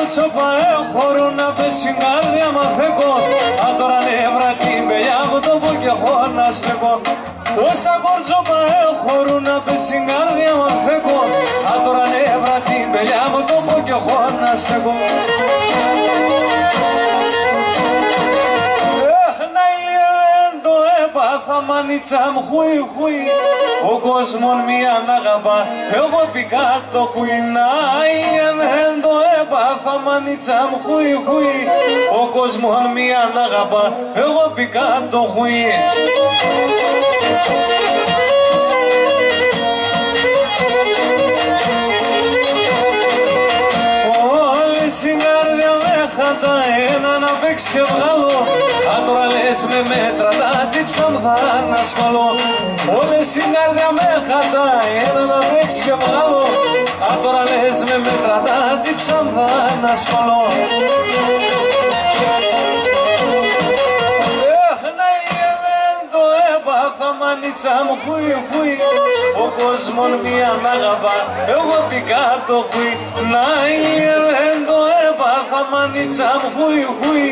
κορτσόπα χωρούν να πέσει καρδιά μαθαίνω. Αν τώρα νεύρα την πελιά μου το πω και έχω να στεκώ. Όσα κορτσόπα χωρούν να πέσει καρδιά μαθαίνω. Αν τώρα νεύρα την πελιά μου το πω και έχω να στεκώ. Θα μανίτσα μου χουι χουι, ο κόσμος μία να αγαπά, εγώ πήκα το χουινάι, δεν το έπαθα μανίτσα μου χουι χουι, ο κόσμος μία να αγαπά, εγώ πήκα το χουι. Όλη συγκάρδια με χατά ένα να παίξει και βγάλω. Αν τώρα λες με μέτρα τα τύψα μου θα ανασφαλώ. Όλες η καρδιά με χατάει ένα να παίξει και βγάλω. Αν τώρα λες με μέτρα τα τύψα μου θα ανασφαλώ. Να ηλιεμέν το έπαθα μανίτσα μου χουι χουι, ο κόσμος μία να αγαπά, εγώ πήκα το χουι. Να ηλιεμέν το έπαθα μανίτσα μου χουι χουι,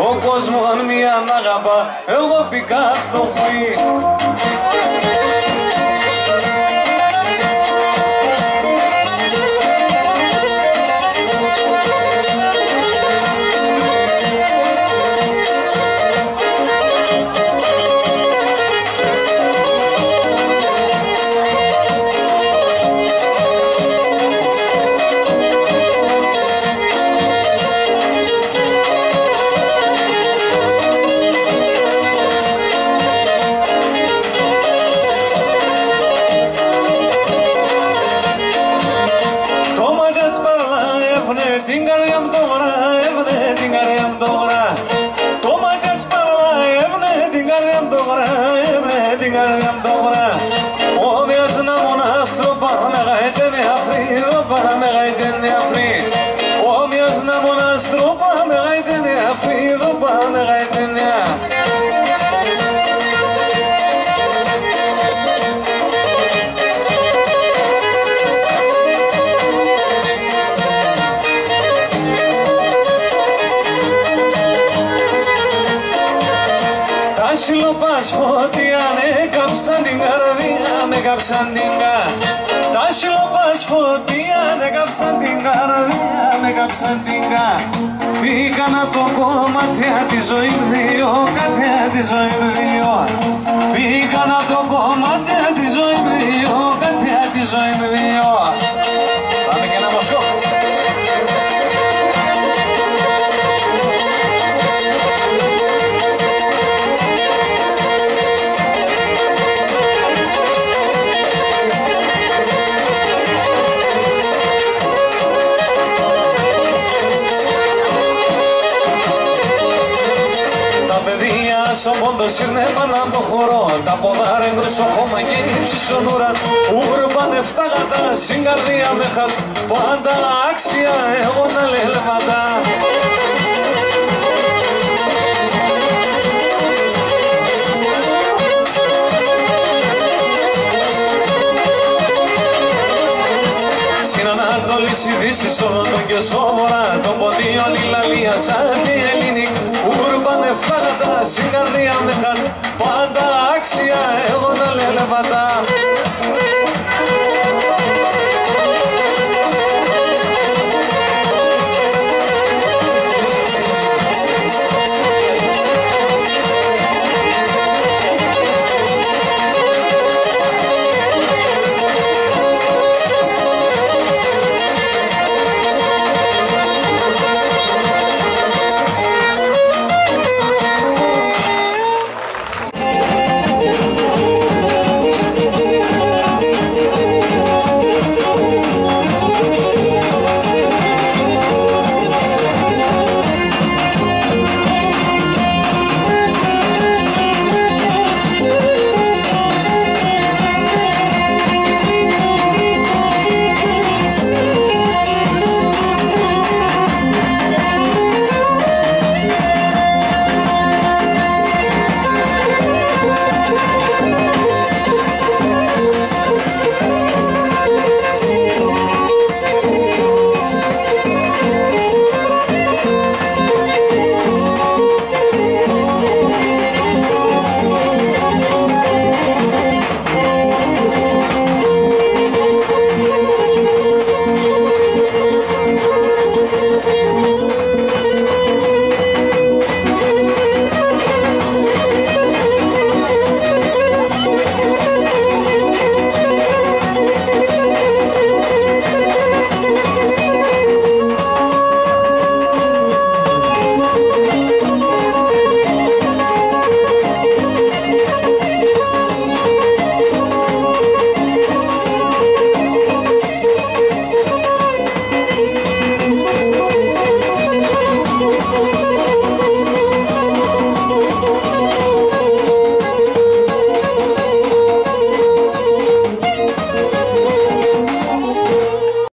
ο κόσμος μία να αγαπά, εγώ πήκα το χουι. Την καρδιά μου τώρα, έβνε την καρδιά μου τώρα. Το μάτι της παραλά, έβνε την καρδιά μου τώρα, έβνε την καρδιά μου τώρα. Ο μιας να μονάστρο πάμε γαϊτένε αφρί, εδώ πάμε γαϊτένε αφρί. Ο μιας να μονάστρο πάμε γαϊτένε αφρί, εδώ πάμε γαϊτένε αφρί. Σιλοπάς φωτιά έκαψαν την καρδιά, με κάψαν την καρδιά. Τα σιλοπάς φωτιά έκαψαν την καρδιά, με κάψαν την καρδιά. Πήγανα το κομμάτια τη ζωή μου δύο, κατιά τη ζωή μου δύο. Πήγανα το κομμάτια τη ζωή μου δύο, κατιά τη ζωή μου δύο. Πάμε και ένα μοσχό. Στον πόντος είναι πάνω από χορό, τα ποδάρε στο χώμα και γύψη στον ουραν. Ούρπανε φτάγατα, στην καρδία με χατ, πάντα άξια εγώ να λελβατά. Στην Ανατολή, στη Δύση, στο Νότο και στο Βορρά, το ποντίο λιλαλία σαν και ελληνική. Ούρπανε φτάγατα, στην καρδία με χατ, πάντα άξια εγώ να λελβατά.